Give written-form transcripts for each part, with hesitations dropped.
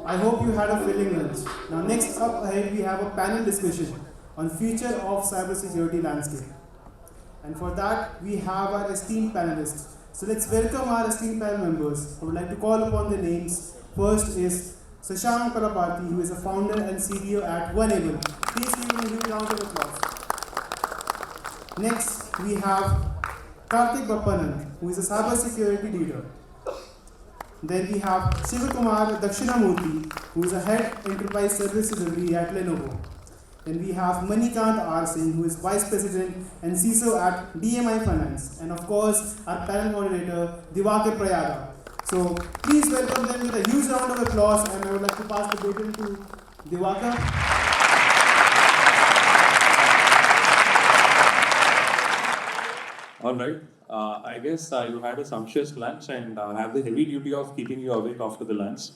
I hope you had a filling lunch. Now next up ahead we have a panel discussion on future of cybersecurity landscape. And for that we have our esteemed panelists. So let's welcome our esteemed panel members. I would like to call upon their names. First is Sashank Palaparthi, who is a founder and CEO at VULNCON. Please give him a huge round of applause. Next we have Karthik Bappanad, who is a cybersecurity leader. Then we have Sivakumar, dakshinamoorthy, who is a head enterprise services delivery at Lenovo. Then we have Manikant Singh, who is vice president and CISO at DMI Finance. And of course, our panel moderator, Divakar Prayaga. So please welcome them with a huge round of applause, and I would like to pass the baton to Divakar. All right. I guess you had a sumptuous lunch and have the heavy duty of keeping you awake after the lunch.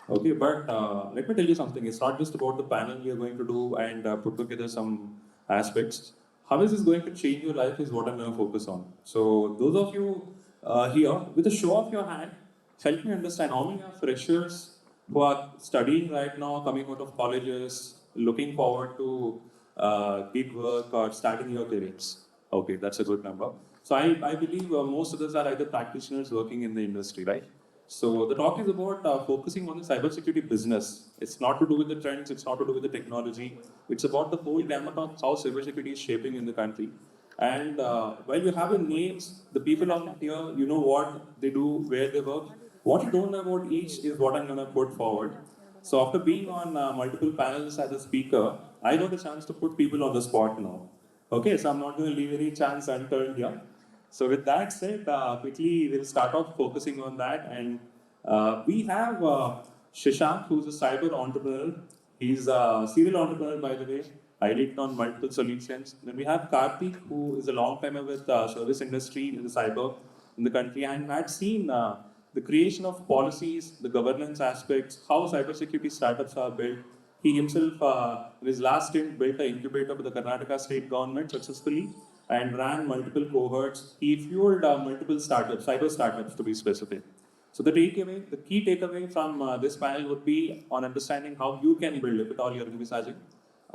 Okay, but let me tell you something. It's not just about the panel you're going to do and put together some aspects. How is this going to change your life is what I'm going to focus on. So those of you here, with a show of your hand, help me understand how many are freshers who are studying right now, coming out of colleges, looking forward to gig work or starting your careers. Okay, that's a good number. So I believe most of us are either practitioners working in the industry, right? So the talk is about focusing on the cybersecurity business. It's not to do with the trends, it's not to do with the technology. It's about the whole gamut of how cybersecurity is shaping in the country. And while you have the names, the people on here, you know what they do, where they work. What you don't know about each is what I'm going to put forward. So after being on multiple panels as a speaker, I got the chance to put people on the spot now. Okay, so I'm not going to leave any chance unturned here. So with that said, quickly we'll start off focusing on that. And we have Sashank, who's a cyber entrepreneur. He's a serial entrepreneur, by the way. I did on multiple solutions. Then we have Karthik, who is a long timer with service industry in the cyber in the country and had seen the creation of policies, the governance aspects, how cybersecurity startups are built. He himself, in his last stint, built an incubator with the Karnataka state government successfully and ran multiple cohorts. He fueled multiple startups, cyber startups to be specific. So the key takeaway from this panel would be on understanding how you can build, if at all you're envisaging,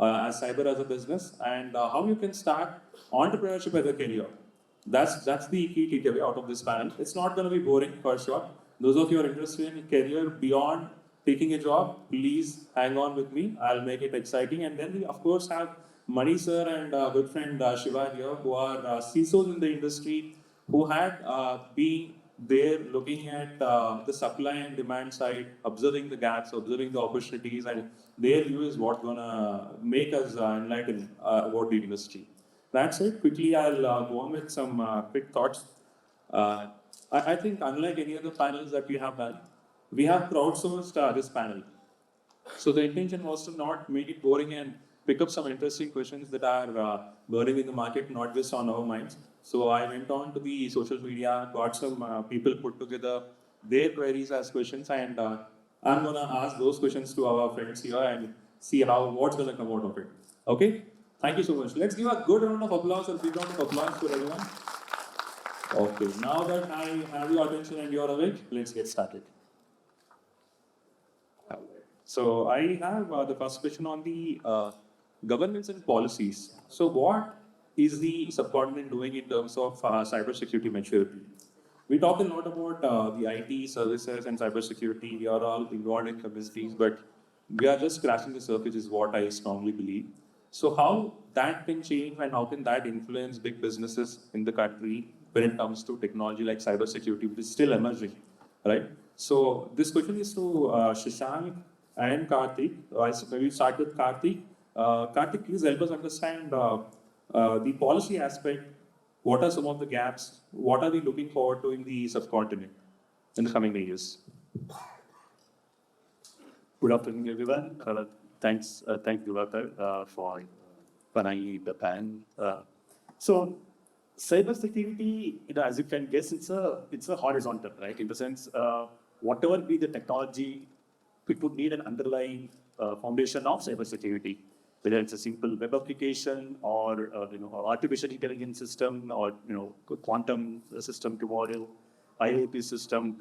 as cyber as a business, and how you can start entrepreneurship as a career. That's the key takeaway out of this panel. It's not going to be boring for sure. Those of you who are interested in career beyond taking a job, please hang on with me. I'll make it exciting. And then we, of course, have Mani sir and good friend Shiva here, who are CISOs in the industry, who had been there looking at the supply and demand side, observing the gaps, observing the opportunities, and their view is what's going to make us enlightened about the industry. That's it. Quickly, I'll go on with some quick thoughts. I think unlike any other panels that we have done, we have crowdsourced this panel. So the intention was to not make it boring and pick up some interesting questions that are burning in the market, not just on our minds. So I went on to the social media, got some people put together their queries as questions, and I'm gonna ask those questions to our friends here and see what's gonna come out of it. Okay? Thank you so much. Let's give a good round of applause, a big round of applause for everyone. Okay, now that I have your attention and you're awake, let's get started. So I have the first question on the governance and policies. So what is the subcontinent doing in terms of cybersecurity maturity? We talk a lot about the IT services and cybersecurity. We are all involved in communities, but we are just scratching the surface is what I strongly believe. So how that can change and how can that influence big businesses in the country when it comes to technology like cybersecurity, which is still emerging, right? So this question is to Shashank and Karthik. Maybe start with Karthik. Karthik, please help us understand the policy aspect. What are some of the gaps? What are we looking forward to in the subcontinent in the coming years? Good afternoon, everyone. Thanks, Divakar, for running the panel. So, cybersecurity, as you can guess, it's a horizontal, right? In the sense, whatever be the technology, it would need an underlying foundation of cybersecurity, whether it's a simple web application or artificial intelligence system or quantum system tomorrow. IoT system,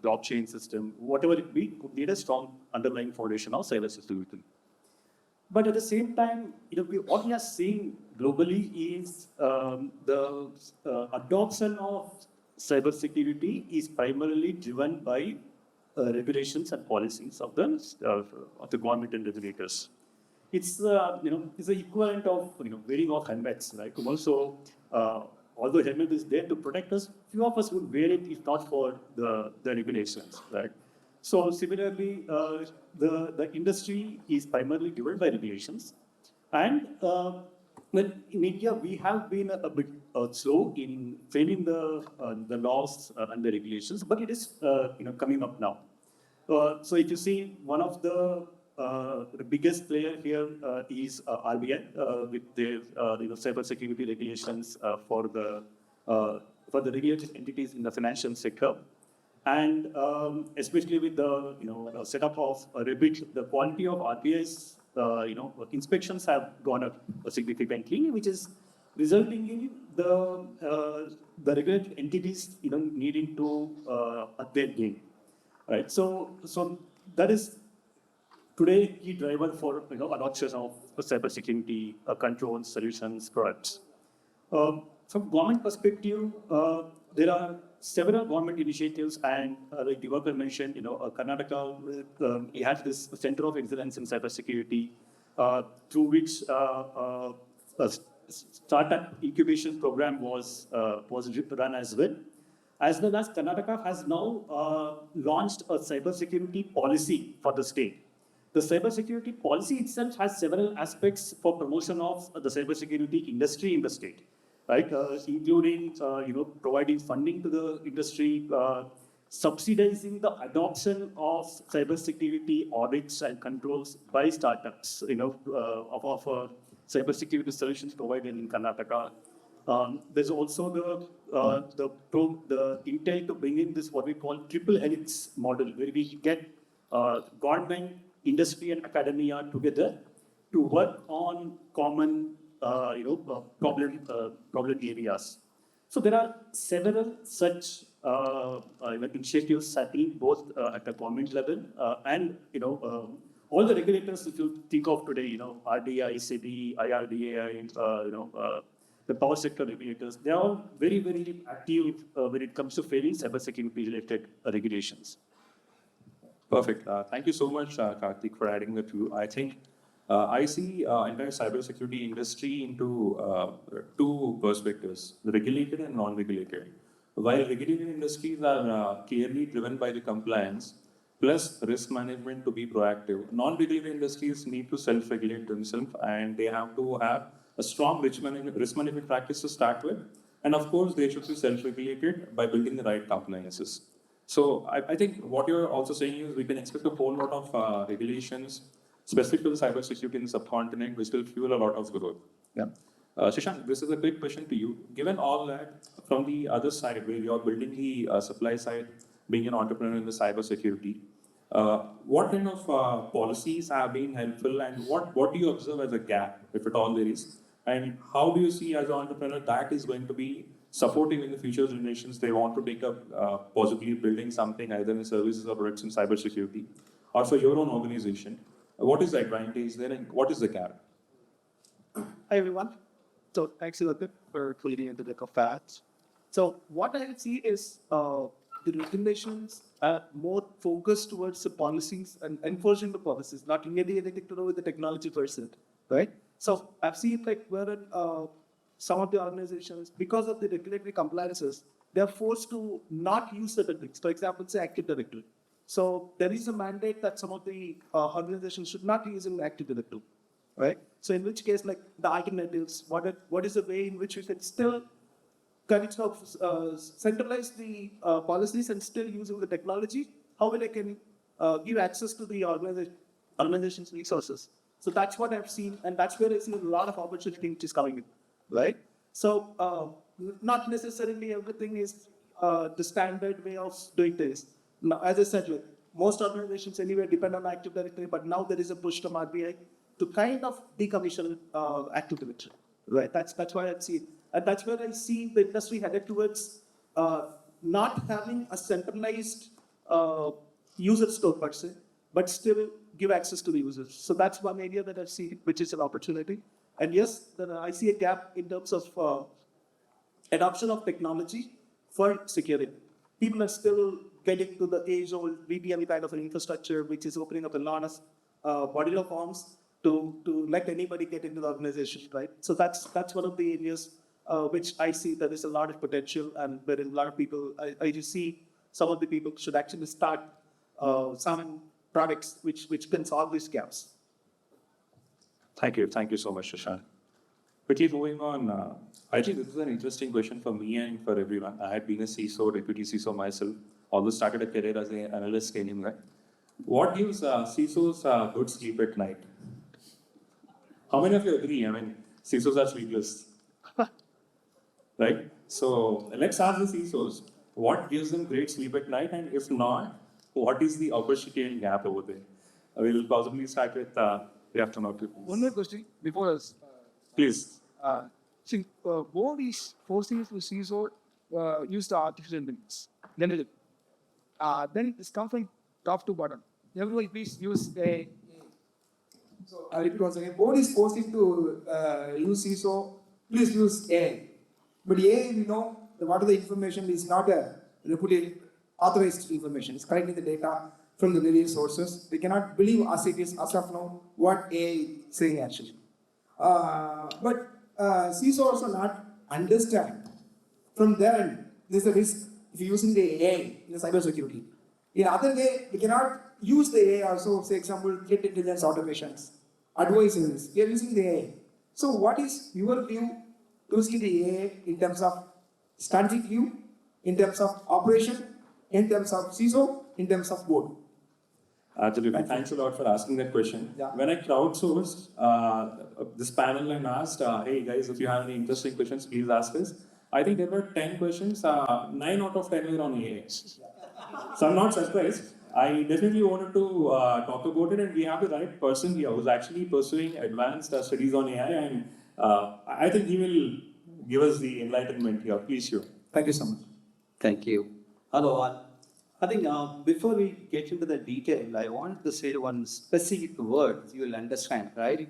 blockchain system, whatever it be, would need a strong underlying foundation of cybersecurity. But at the same time, what we are seeing globally is the adoption of cybersecurity is primarily driven by regulations and policies of the government and regulators. It's it's the equivalent of wearing of helmets, right? Also, although helmet is there to protect us, few of us would wear it if not for the regulations, right? So similarly, the industry is primarily driven by regulations, and well, in India we have been a bit slow in framing the laws and the regulations, but it is coming up now. So if you see, one of the biggest player here is RBI with their cybersecurity regulations for the regulated entities in the financial sector. And especially with the setup of REBIT, the quality of RBI's inspections have gone up significantly, which is resulting in the regulated entities needing to up their game, right? So that is today key driver for adoption of cybersecurity controls, solutions, products. From government perspective, there are several government initiatives, and like Divakar mentioned, Karnataka, it has this Center of Excellence in Cybersecurity, through which a startup incubation program was run as well. As well as Karnataka has now launched a cybersecurity policy for the state. The cybersecurity policy itself has several aspects for promotion of the cybersecurity industry in the state, right? Including providing funding to the industry, subsidizing the adoption of cybersecurity audits and controls by startups, of cybersecurity solutions provided in Karnataka. There's also the intent to bring in this what we call triple helix model, where we get government, industry, and academia together to work on common problem areas. So there are several such initiatives happening both at the government level and all the regulators. If you think of today, RDI, SEBI, IRDA, the power sector regulators, they are all very, very active when it comes to failing cybersecurity related regulations. Perfect. Thank you so much, Karthik, for adding the two. I think I see entire cybersecurity industry into two perspectives: the regulated and non-regulated. While regulated industries are clearly driven by the compliance plus risk management to be proactive, non-regulated industries need to self-regulate themselves, and they have to have a strong risk management practice to start with. And of course, they should be self-regulated by building the right compliances. So I think what you're also saying is we can expect a whole lot of regulations specific to the cybersecurity in the subcontinent, which will fuel a lot of growth. Yeah. Sashank, this is a quick question to you. Given all that, from the other side, where you're building the supply side, being an entrepreneur in the cybersecurity, what kind of policies have been helpful, and what do you observe as a gap, if at all there is? And how do you see as an entrepreneur that is going to be supporting in the future generations they want to take up possibly building something either in services or products in cybersecurity, or for your own organization? What is the advantage there, and what is the gap? Hi everyone. So thanks Sivakumar for putting into the facts. So what I see is the regulations are more focused towards the policies and enforcing the policies, not really anything to do with the technology person, right? So I've seen where some of the organizations, because of the regulatory compliances, they're forced to not use the techniques. For example, say Active Directory. So there is a mandate that some of the organizations should not use an Active Directory, right? So in which case, the alternatives, what is the way in which we can still kind of centralize the policies and still using the technology? How will I can give access to the organization's resources? So that's what I've seen, and that's where I see a lot of opportunity which is coming in, right? So not necessarily everything is the standard way of doing this. Now, as I said, most organizations anyway depend on Active Directory, but now there is a push from RBI to kind of decommission Active Directory, right? That's why I see it. And that's where I see the industry headed towards not having a centralized user store per se, but still give access to the users. So that's one area that I see, which is an opportunity. And yes, I see a gap in terms of adoption of technology for security. People are still getting to the age-old VPN kind of an infrastructure, which is opening up a lot of body of forms to let anybody get into the organization, right? So that's one of the areas which I see that there's a lot of potential, and there is a lot of people. I just see some of the people should actually start some products which can solve these gaps. Thank you so much, Sashank. Quickly moving on, I think this is an interesting question for me and for everyone. I had been a CISO, deputy CISO myself, although started a career as an analyst training guy. What gives CISOs good sleep at night? How many of you agree? I mean, CISOs are sleepless, right? So let's ask the CISOs, what gives them great sleep at night? And if not, what is the opportunity and gap over there? We'll possibly start with the afternoon. One more question before us. Please. See, board is forcing us to CISO use the artificial intelligence. Then it's come from top to bottom. Everybody please use a. So I repeat once again, board is forcing to use CISO, please use AI. But AI, we know that what the information is not a reputed authorized information. It's collecting the data from the various sources. We cannot believe as it is as of now what AI is saying actually. But CISO also not understand from their end, there's a risk if you're using the AI in the cybersecurity. In other way, we cannot use the AI also, say example, threat intelligence automations, advisories. We are using the AI. So what is your view using the AI in terms of strategic view, in terms of operation, in terms of CISO, in terms of board? Absolutely. Thanks a lot for asking that question. Yeah. When I crowdsourced this panel and asked, hey guys, if you have any interesting questions, please ask us. I think there were 10 questions, 9 out of 10 were on AI. So I'm not surprised. I definitely wanted to talk about it, and we have the right person here who's actually pursuing advanced studies on AI, and I think he will give us the enlightenment here. Please, you. Thank you so much. Thank you. Hello, all. I think before we get into the detail, I want to say one specific word you will understand, right?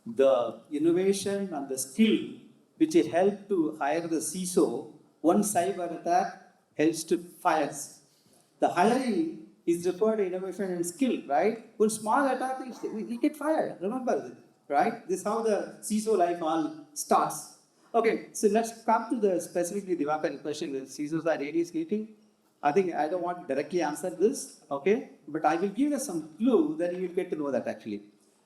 The innovation and the skill which will help to hire the CISO, one cyber attack helps to fire. The hiring is referred to innovation and skill, right? One small attack, we get fired. Remember this, right? This is how the CISO life all starts. Okay, so let's come to the specifically Divakar question. The CISOs are really sleeping. I think I don't want to directly answer this, okay? But I will give you some clue, then you will get to know that actually.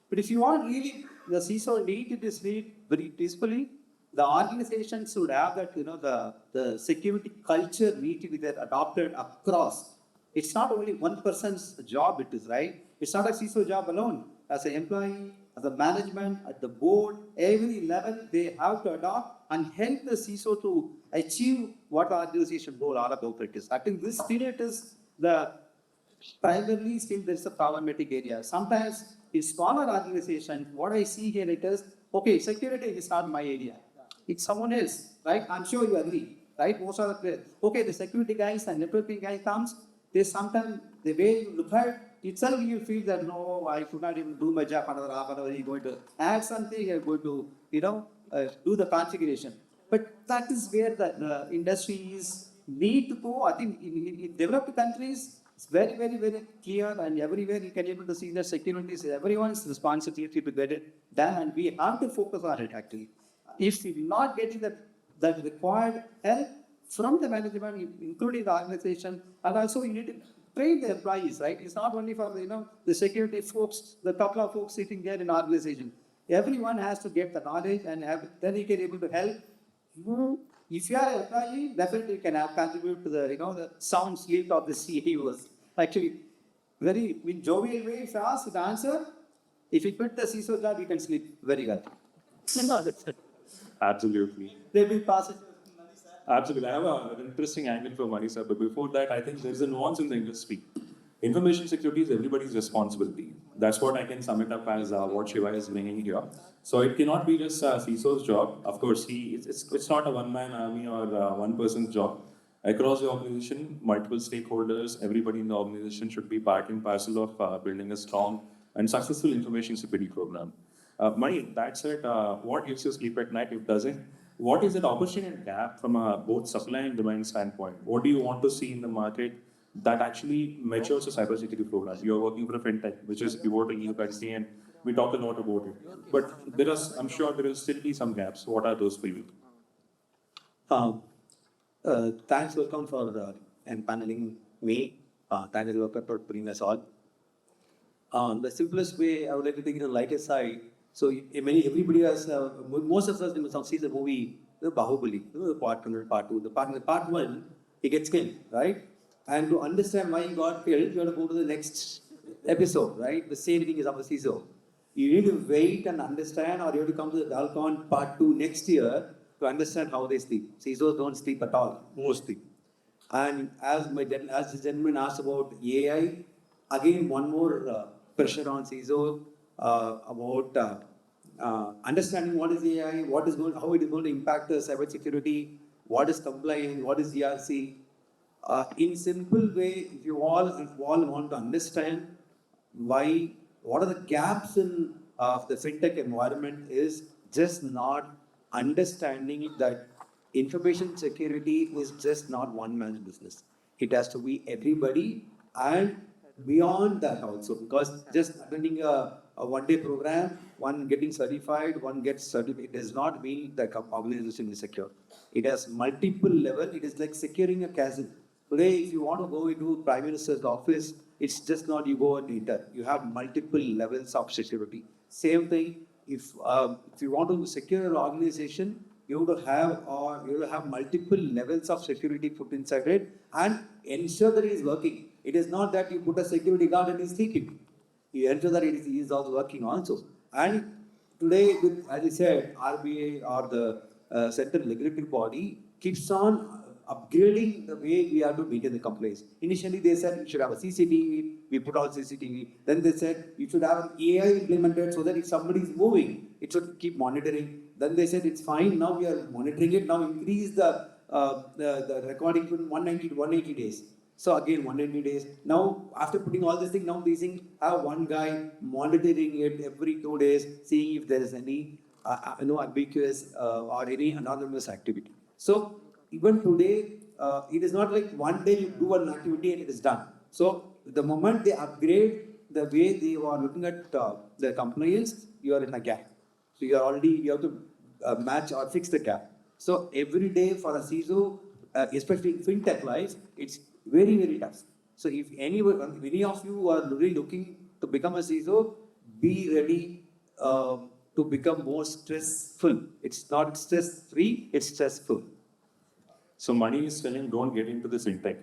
But if you want really, the CISO need to sleep very peacefully, the organization should have that, the security culture need to be there adopted across. It's not only one person's job it is, right? It's not a CISO job alone. As an employee, as a management, at the board, every level, they have to adopt and help the CISO to achieve what the organization goal all about it is. I think this period is the primarily still there's a problematic area. Sometimes in smaller organizations, what I see here it is, okay, security is not my area. It's someone else, right? I'm sure you agree, right? Most of the, okay, the security guys and networking guy comes, they sometimes, the way you look at it, itself you feel that, no, I could not even do my job another half an hour, you're going to add something, you're going to, do the configuration. But that is where the industries need to go. I think in developed countries, it's very, very, very clear, and everywhere you can able to see that security is everyone's responsibility to get it done, and we have to focus on it actually. If we're not getting that required help from the management, including the organization, and also you need to train the employees, right? It's not only for the security folks, the couple of folks sitting there in the organization. Everyone has to get the knowledge, and then you can able to help. If you are an employee, definitely you can contribute to the sound sleep of the CEOs. Actually, very in jovial way, if you ask the answer, if you quit the CISO job, you can sleep very well. Absolutely. They will pass it. Absolutely. I have an interesting angle for Marisa, but before that, I think there's a nuance in the industry. Information security is everybody's responsibility. That's what I can sum it up as what Shiva is bringing here. So it cannot be just CISO's job. Of course, it's not a one-man army or one person's job. Across the organization, multiple stakeholders, everybody in the organization should be part and parcel of building a strong and successful information security program. Mani, that said, what gives you sleep at night? If doesn't, what is that opportunity and gap from a both supply and demand standpoint? What do you want to see in the market that actually matures a cybersecurity program? You're working for a fintech, which is pivotal university, and we talk a lot about it. But I'm sure there will still be some gaps. What are those for you? Thanks, welcome for empaneling me. Thanks, Divakar, for putting us on. The simplest way I would like to take it on the lighter side. So, everybody has, most of us have seen the movie, Bahubali, part 1 and part 2. The part 1, he gets killed, right? And to understand why he got killed, you have to go to the next episode, right? The same thing is our CISO. You need to wait and understand, or you have to come to the VULNCON part 2 next year to understand how they sleep. CISOs don't sleep at all, mostly. And as the gentleman asked about AI, again, one more pressure on CISO about understanding what is AI, how it is going to impact the cybersecurity, what is compliance, what is GRC. In simple way, if you all want to understand what are the gaps in the fintech environment is just not understanding that information security is just not one man's business. It has to be everybody and beyond that also, because just attending a one-day program, one getting certified, one gets certified, does not mean the organization is secure. It has multiple levels. It is like securing a castle. Today, if you want to go into Prime Minister's office, it's just not you go and enter. You have multiple levels of security. Same thing, if you want to secure an organization, you have to have multiple levels of security put inside it and ensure that it is working. It is not that you put a security guard and he's sleeping. You ensure that he is also working also. And today, as I said, RBI or the central regulatory body keeps on upgrading the way we have to maintain the compliance. Initially, they said you should have a CCTV. We put all CCTV. Then they said you should have an AI implemented so that if somebody is moving, it should keep monitoring. Then they said it's fine. Now we are monitoring it. Now increase the recording from 190 to 180 days. So again, 180 days. Now, after putting all this thing, now these things have one guy monitoring it every 2 days, seeing if there is any ambiguous or any anonymous activity. So even today, it is not like one day you do an activity and it is done. So the moment they upgrade the way they are looking at the compliance, you are in a gap. So you have to match or fix the gap. So every day for a CISO, especially in fintech life, it's very, very tough. So if any of you are really looking to become a CISO, be ready to become more stressful. It's not stress-free, it's stressful. So Mani is telling, don't get into this fintech.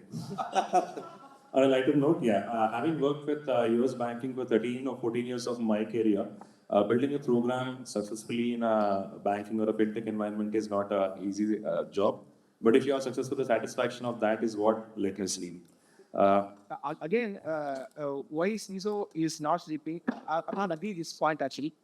On a lighter note, having worked with US banking for 13 or 14 years of my career, building a program successfully in a banking or a fintech environment is not an easy job. But if you are successful, the satisfaction of that is what let us lead. Again, why CISO is not sleeping? I can't agree with this point actually,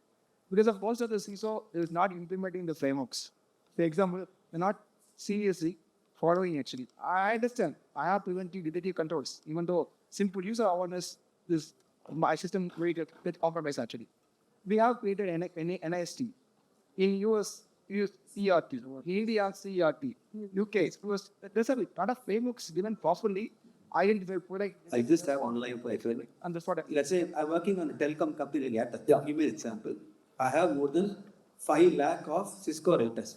because of most of the CISO is not implementing the frameworks. For example, they're not seriously following actually. I understand. I have preventive detective controls, even though simple user awareness is my system created with compromise actually. We have created NIST. In US, use CRT. In India, CRT. UK, there's a lot of frameworks given properly identify product. I just have online Wi-Fi. And that's what Let's say I'm working on a telecom company in Yata. Yeah. Give me an example. I have more than 5 lakh of Cisco routers.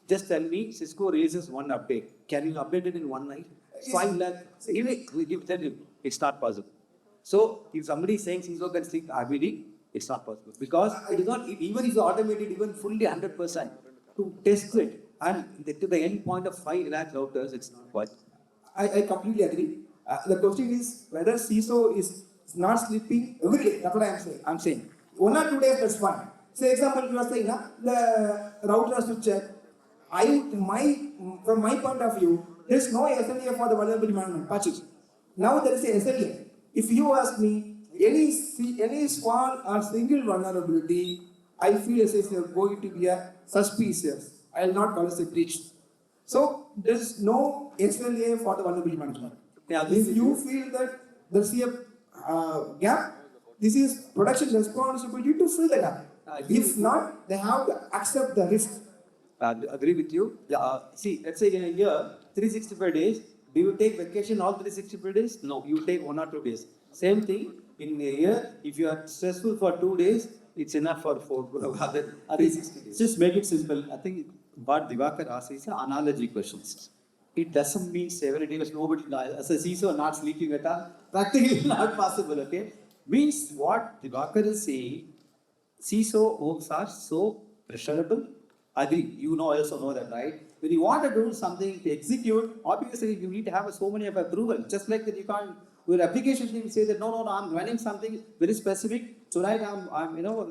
Just tell me, Cisco releases one update. Can you update it in one night? 5 lakh. Tell you, it's not possible. So if somebody is saying Cisco can sleep RBD, it's not possible. Because it is not, even if you automate it, even fully 100%, to test it, and to the end point of 5 lakh routers, it's not possible. I completely agree. The question is whether CISO is not sleeping every day. That's what I'm saying. 1 or 2 days, that's fine. Say example, you are saying the router switcher. From my point of view, there is no SLA for the vulnerability management patches. Now there is a SLA. If you ask me any small or single vulnerability, I feel as if you are going to be a suspicious. I will not call it a breach. So there is no SLA for the vulnerability management. Yeah, If you feel that there's a gap, this is production responsibility to fill the gap. If not, they have to accept the risk. Agree with you. See, let's say in a year, 365 days, do you take vacation all 365 days? No, you take 1 or 2 days. Same thing, in a year, if you are stressful for 2 days, it's enough for 360 days. Just make it simple. I think what Divakar asked is analogy questions. It doesn't mean 7 days, nobody, as a CISO, not sleeping at all. Practically not possible, okay? Means what Divakar is saying, CISO works are so pressurable. Agree, you know, also know that, right? When you want to do something to execute, obviously you need to have so many of approval. Just like that, you can't. Your application team say that no, I'm running something very specific. So right,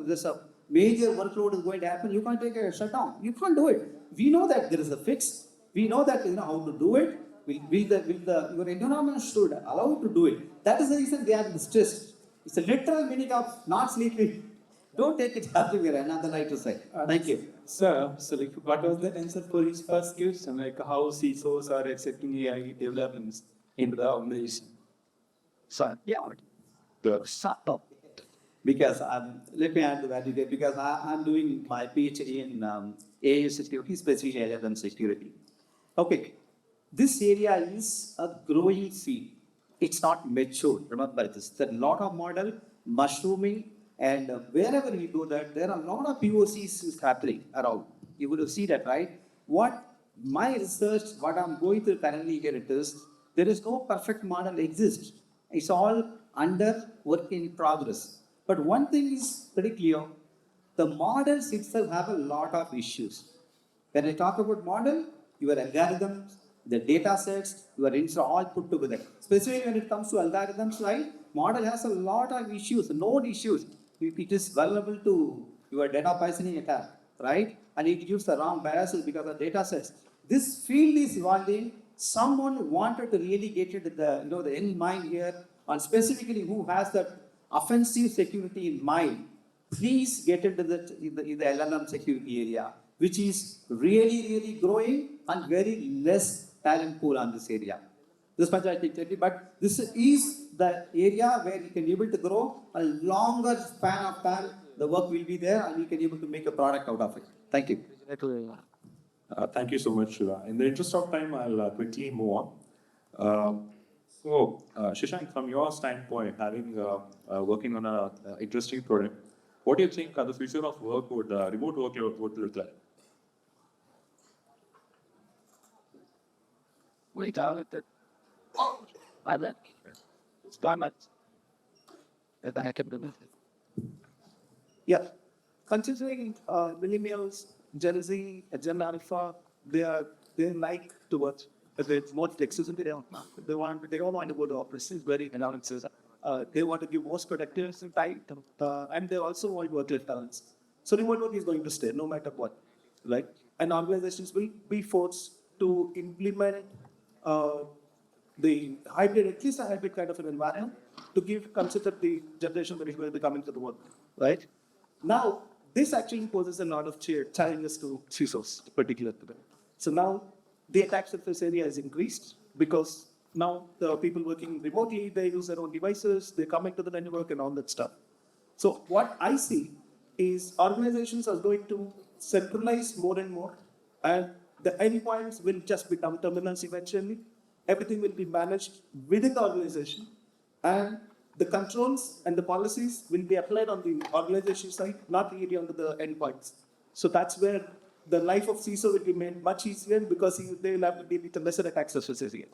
there's a major workload is going to happen. You can't take a shutdown. You can't do it. We know that there is a fix. We know that how to do it. Your environment should allow you to do it. That is the reason they are stressed. It's a literal meaning of not sleeping. Don't take it as if you're another light to say. Thank you. Sir, so like, what was the answer for his first question? Like, how CISOs are accepting AI developments into the organization? So, yeah. Shut up. Because let me add the value there. Because I'm doing my PhD in AI security, especially LLM security. Okay, this area is a growing field. It's not mature. Remember this. There's a lot of model mushrooming. And wherever we do that, there are a lot of POCs happening around. You will see that, right? What my research, what I'm going through currently here it is, there is no perfect model exists. It's all under work in progress. But one thing is pretty clear, the models itself have a lot of issues. When I talk about model, your algorithms, the data sets, your infra all put together. Especially when it comes to algorithms, right? Model has a lot of issues, known issues. It is vulnerable to your data poisoning attack, right? And it gives the wrong biases because of data sets. This field is evolving. Someone wanted to really get into the end mind here, and specifically who has that offensive security in mind. Please get into in the LLM security area, which is really growing and very less talent pool on this area. This much I can tell you, but this is the area where you can be able to grow a longer span of time. The work will be there, and you can be able to make a product out of it. Thank you. Thank you so much, Shiva. In the interest of time, I'll quickly move on. Sashank, from your standpoint, having working on an interesting product, what do you think the future of work would, remote work would look like? Wait out that. I let. It's gone much. That I can do it. Yeah. Considering millennials, Gen Z, Gen Alpha, they like to work. It's more flexibility. They don't want to go to office. It's very analysis. They want to give most productive time, and they also want work-life balance. So remote work is going to stay no matter what, right? And organizations will be forced to implement the hybrid, at least a hybrid kind of an environment, to consider the generation that is going to come into the world, right? Now, this actually poses a lot of challenges to CISOs, particularly today. So now, the attack surface area has increased because now the people working remotely, they use their own devices, they come into the network and all that stuff. So what I see is organizations are going to centralize more and more, and the endpoints will just become terminals eventually. Everything will be managed within the organization, and the controls and the policies will be applied on the organization side, not really on the endpoints. So that's where the life of CISO will be made much easier because they will have to deal with a lesser attack surfaces again.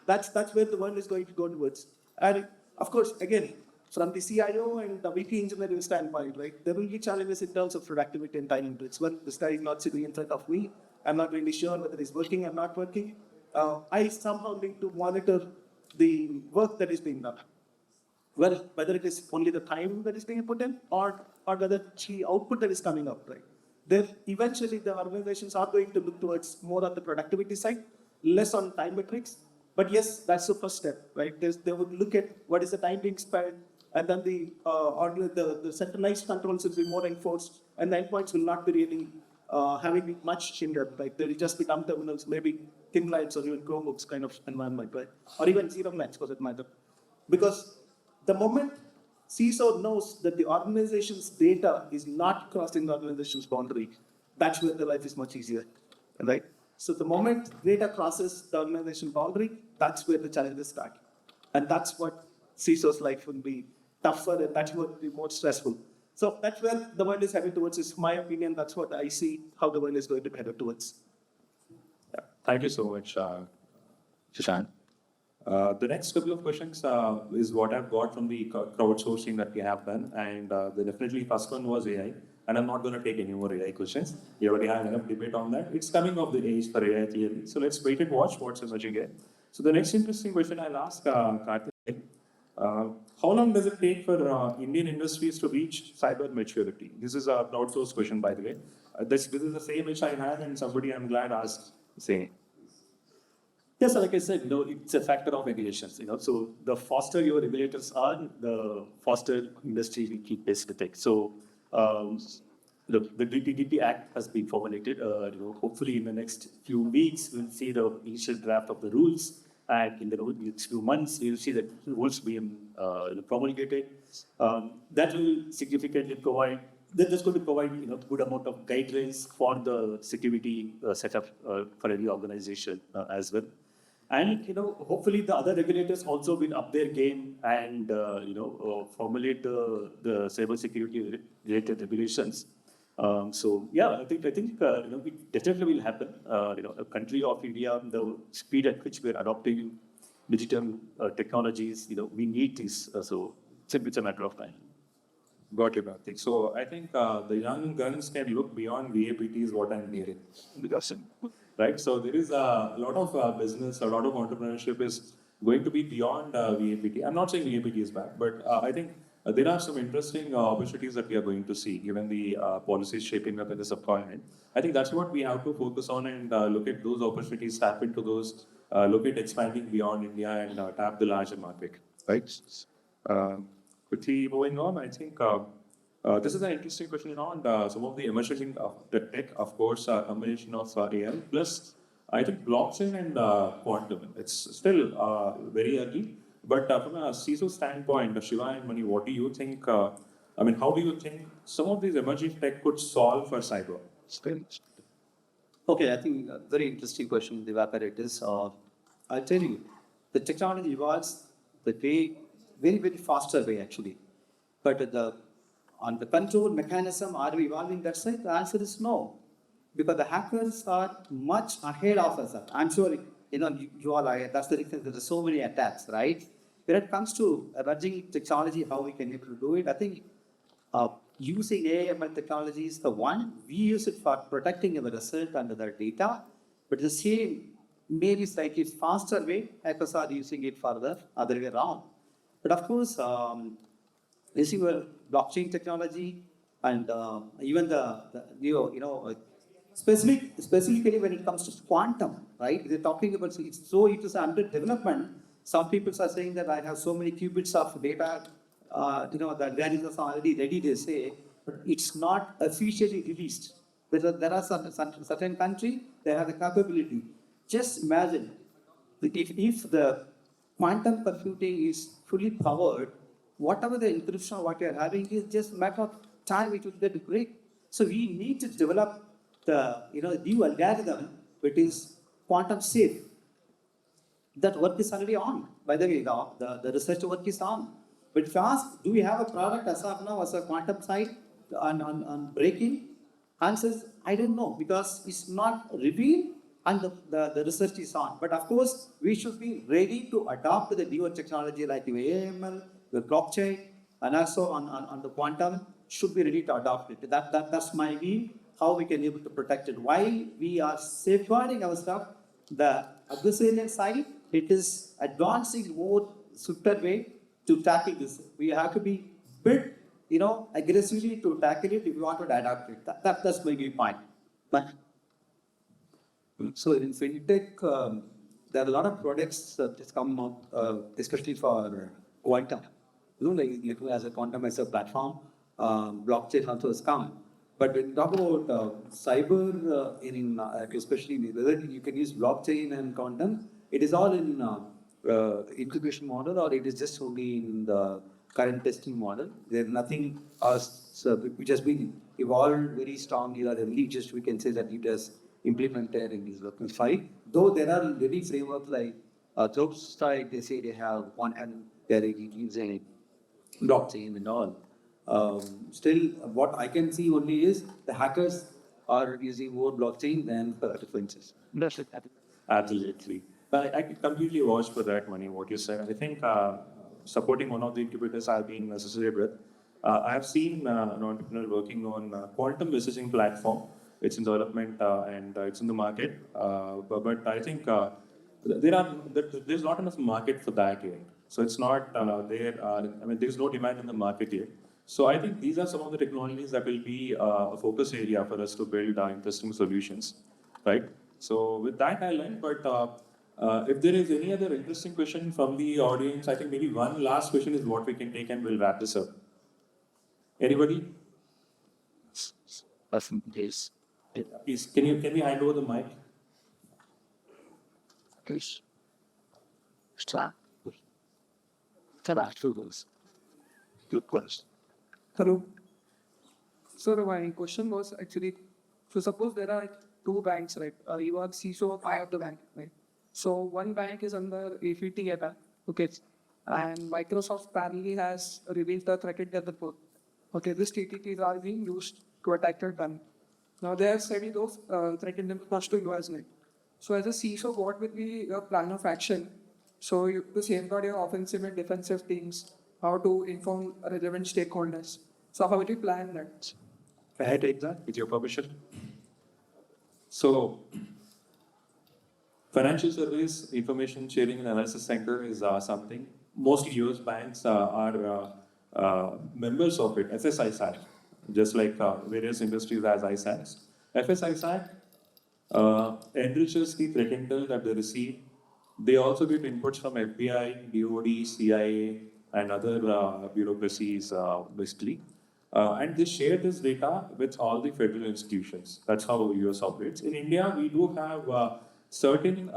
That's where the world is going to go towards. And of course, again, from the CIO and the VP engineering standpoint, right, there will be challenges in terms of productivity and time inputs. Well, this guy is not sitting in front of me. I'm not really sure whether it's working or not working. I somehow need to monitor the work that is being done. Well, whether it is only the time that is being put in or whether the output that is coming up, right? Then eventually the organizations are going to look towards more on the productivity side, less on time metrics. But yes, that's the first step, right? They would look at what is the time being spent, and then the centralized controls will be more enforced, and the endpoints will not be really having much hindered. Like there will just be dumb terminals, maybe thin lines or even Chromebooks kind of environment, right? Or even zero lines, for that matter. Because the moment CISO knows that the organization's data is not crossing the organization's boundary, that's where the life is much easier, right? So the moment data crosses the organization boundary, that's where the challenges start. And that's what CISO's life will be tougher, and that's what will be more stressful. So that's where the world is headed towards, is my opinion. That's what I see how the world is going to be headed towards. Thank you so much, Sashank. The next couple of questions is what I've got from the crowdsourcing that we have done, and the definitely first one was AI, and I'm not going to take any more AI questions. We already had enough debate on that. It's coming of the age for AI theory, so let's wait and watch what's emerging here. So the next interesting question I'll ask Karthik, how long does it take for Indian industries to reach cyber maturity? This is a crowdsourced question, by the way. This is the same which I had, and somebody I'm glad asked the same. Yes, so like I said, it's a factor of regulations. So the faster your regulators are, the faster industry will keep pace with it. So the DPDP Act has been formulated. Hopefully in the next few weeks we'll see the initial draft of the rules, and in the next few months we'll see the rules being promulgated. That will significantly provide. That's going to provide good amount of guidelines for the security setup for any organization as well. And hopefully the other regulators also will up their game and formulate the cybersecurity related regulations. So yeah, I think it definitely will happen. A country of India, the speed at which we're adopting digital technologies, we need this. So it's a matter of time. Got it, Karthik. So I think the young guns can look beyond VAPT is what I'm hearing. Right? So there is a lot of business, a lot of entrepreneurship is going to be beyond VAPT. I'm not saying VAPT is bad, but I think there are some interesting opportunities that we are going to see given the policies shaping up in the subcontinent. I think that's what we have to focus on and look at those opportunities, tap into those, look at expanding beyond India and tap the larger market. Right? Quickly moving on, I think this is an interesting question on some of the emerging the tech, of course, a combination of AI plus I think blockchain and quantum. It's still very early, but from a CISO standpoint, Shiva and Mani, what do you think? How do you think some of these emerging tech could solve for cyber? Okay, I think a very interesting question, Divakar. It is. I'll tell you, the technology evolves the way very, very faster way actually, but on the control mechanism, are we evolving that side? The answer is no, because the hackers are much ahead of us. I'm sure you all are. That's the reason there are so many attacks, right? When it comes to emerging technology, how we can able to do it, I think using AI/ML technology is the one. We use it for protecting our research and our data, but the same maybe slightly faster way, hackers are using it for the other way around. But of course, using blockchain technology and even specifically when it comes to quantum, right? They're talking about it is under development. Some people are saying that I have so many qubits of data, that there is already ready. They say, but it's not officially released. There are certain countries they have the capability. Just imagine if the quantum computing is fully powered, whatever the encryption what we are having is just a matter of time it will get break. So we need to develop the new algorithm which is quantum safe. That work is already on. By the way, the research work is on. But if you ask, do we have a product as of now as a quantum side on breaking? Answers, I don't know, because it's not revealed and the research is on. But of course, we should be ready to adopt the newer technology like the AML, the blockchain, and also on the quantum, should be ready to adopt it. That's my view, how we can be able to protect it. While we are safeguarding our stuff, the adversarial side, it is advancing more swifter way to tackle this. We have to be built, aggressively to tackle it if we want to adapt it. That's my viewpoint. But so in fintech, there are a lot of products that just come out, especially for quantum. Like as a quantum as a platform, blockchain also has come. But when you talk about cyber, especially whether you can use blockchain and quantum, it is all in incubation model, or it is just only in the current testing model. There's nothing which has been evolved very strongly, or really just we can say that it has implemented in this working five. Though there are ready frameworks like Tropside, they say they have one and they're using blockchain and all. Still, what I can see only is the hackers are using more blockchain than differences. That's it. Absolutely. I can completely vouch for that, Mani, what you said. I think supporting one of the incubators I've been associated with, I have seen an entrepreneur working on a quantum messaging platform. It's in development and it's in the market. But I think there's not enough market for that yet. So it's not there. I mean, there's no demand in the market yet. So I think these are some of the technologies that will be a focus area for us to build interesting solutions, right? So with that, I'll end. But if there is any other interesting question from the audience, I think maybe one last question is what we can take, and we'll wrap this up. Anybody? Yes. Please, can we hand over the mic? Please. Start. Good question. Hello. So my question was actually, so suppose there are two banks, right? You are CISO of the bank, right? So one bank is under AFT bank, okay? And Microsoft apparently has revealed the threat intel report. Okay, this TTPs are being used to attack your bank. Now they have said those threat intel reports to you as well. So as a CISO, what will be your plan of action? So you to safeguard your offensive and defensive teams, how to inform relevant stakeholders. So how will you plan that? Can I take that with your permission? So, Financial Service Information Sharing and Analysis Center is something most US banks are members of it, FSISAC, just like various industries as ISACs. FSISAC enriches the threat intel that they receive. They also get inputs from FBI, DOD, CIA, and other bureaucracies, basically. And they share this data with all the federal institutions. That's how US operates. In India, we do have certain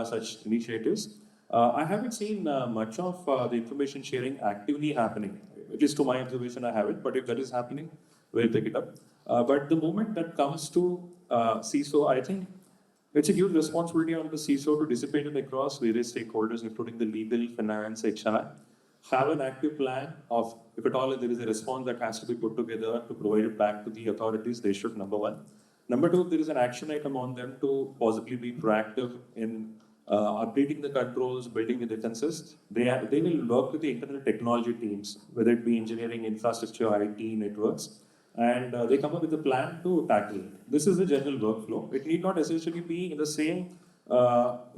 such initiatives. I haven't seen much of the information sharing actively happening. At least to my observation, I haven't. But if that is happening, we'll pick it up. But the moment that comes to CISO, I think it's a huge responsibility on the CISO to dissipate it across various stakeholders, including the legal, finance, HR. Have an active plan of, if at all there is a response that has to be put together to provide it back to the authorities, they should, number one. Number two, there is an action item on them to possibly be proactive in updating the controls, building the defenses. They will work with the internal technology teams, whether it be engineering, infrastructure, IT, networks, and they come up with a plan to tackle it. This is the general workflow. It need not essentially be in the same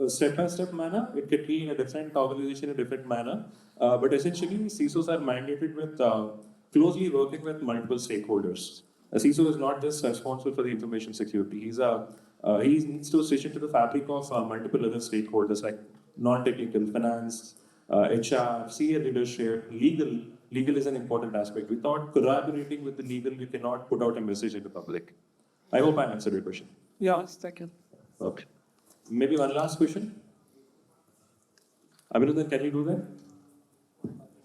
step-by-step manner. It could be in a different organization, a different manner. But essentially, CISOs are mandated with closely working with multiple stakeholders. A CISO is not just responsible for the information security. He needs to stitch into the fabric of multiple other stakeholders like non-technical, finance, HR, senior leadership, legal. Legal is an important aspect. Without collaborating with the legal, you cannot put out a message in the public. I hope I answered your question. Yeah, thank you. Okay. Maybe one last question. Abhinandan, can you do that?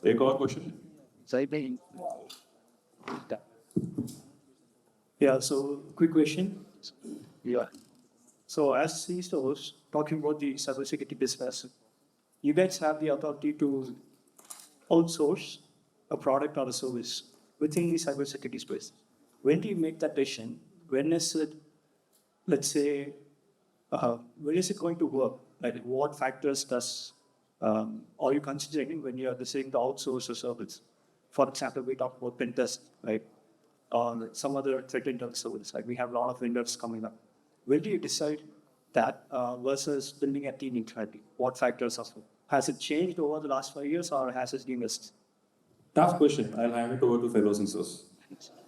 Take our question. Yeah, so quick question. Yeah. So as CISOs, talking about the cybersecurity business, you guys have the authority to outsource a product or a service within the cybersecurity space. When do you make that decision? When is it, let's say, when is it going to work? Like what factors are you considering when you are deciding to outsource a service? For example, we talk about pen test, right? Or some other threat intel service. Like we have a lot of vendors coming up. When do you decide that versus building a team internally? What factors are? Has it changed over the last 5 years, or has it been missed? Tough question. I'll hand it over to fellow CISOs.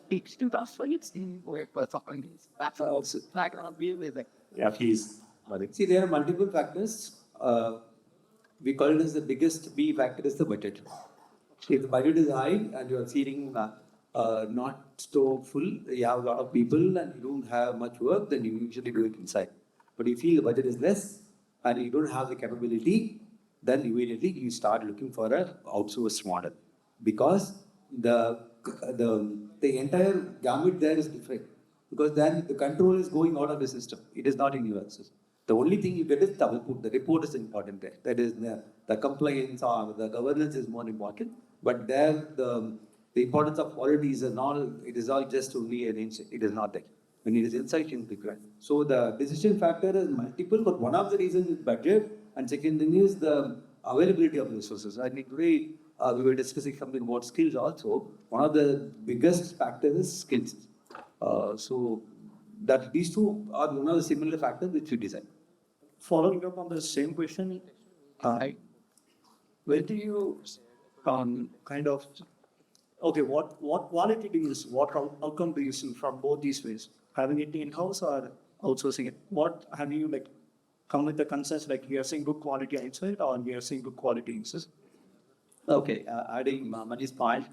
It's too tough for you to work with something. That's also not going to be with it. Yeah, please. See, there are multiple factors. We call it as the biggest B factor is the budget. If the budget is high and you are feeding not so full, you have a lot of people and you don't have much work, then you usually do it inside. But if you feel the budget is less and you don't have the capability, then immediately you start looking for a outsourced model, because the entire gamut there is different, because then the control is going out of the system. It is not in your system. The only thing you get is the report. The report is important there. That is the compliance or the governance is more important. But there the importance of quality is all. It is all just only an insight. It is not there. When it is insight, it is required. So the decision factor is multiple, but one of the reasons is budget, and second thing is the availability of resources. I think today we were discussing something about skills also. One of the biggest factors is skills. So that these two are one of the similar factors which we decide. Following up on the same question, where do you kind of, okay, what quality do you see, what outcome do you see from both these ways? Having it in-house or outsourcing it? What have you like come with the consensus, like we are seeing good quality outside or we are seeing good quality inside? Okay, adding Mani's point,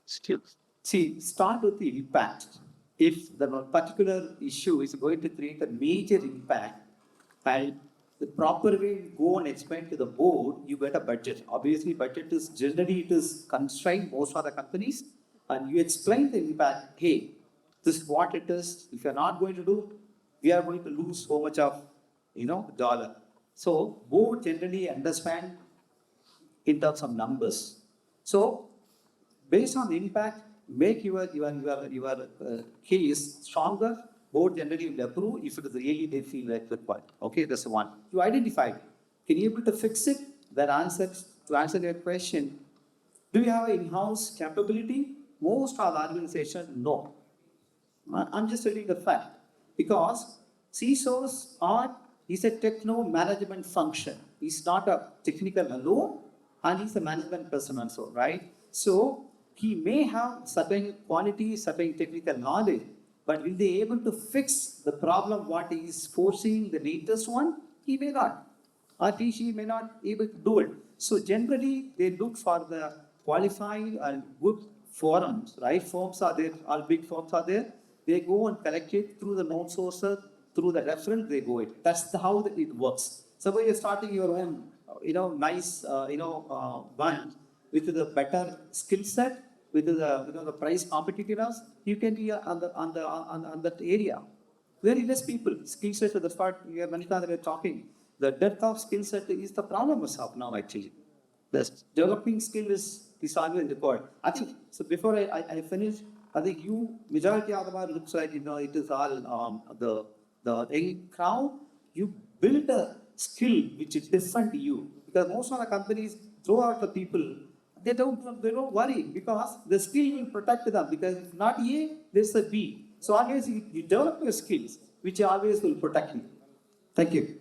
still, see, start with the impact. If the particular issue is going to create a major impact, and the proper way you go and explain to the board, you get a budget. Obviously, budget is generally it is constrained most of the companies, and you explain the impact. Hey, this is what it is. If you're not going to do, we are going to lose so much of dollar. So board generally understand in terms of numbers. So based on the impact, make your case stronger. Board generally will approve if it is really they feel like required. Okay, that's the one. You identify. Can you able to fix it? That answers to answer your question. Do you have an in-house capability? Most of the organizations, no. I'm just telling the fact, because CISOs is a techno management function. He's not a technical alone, and he's a management person also, right? So he may have certain quality, certain technical knowledge, but will they able to fix the problem what he is foreseeing, the latest one? He may not. Or she may not able to do it. So generally, they look for the qualified and good forums, right? Firms are there, all big firms are there. They go and collect it through the known sources, through the reference, they go it. That's how it works. So when you're starting your own, nice, one with the better skill set, with the price competitiveness, you can be on that area. Very less people. Skill set is the part where Manikant were talking. The depth of skill set is the problem of now actually. The developing skill is always required. I think so. Before I finish, I think majority of the bar looks like it is all the young crowd. You build a skill which is different to you, because most of the companies throw out the people. They don't worry, because the skill will protect them, because if not A, there's a B. So always you develop your skills, which always will protect you. Thank you.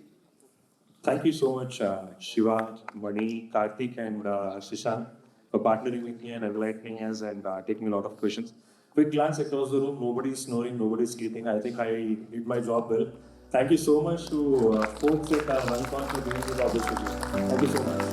Thank you so much, Shiva, Mani, Karthik, and Sashank for partnering with me and enlightening us and taking a lot of questions. Quick glance across the room, nobody's snoring, nobody's sleeping. I think I did my job well. Thank you so much to folks at VULNCON for giving this opportunity. Thank you so much.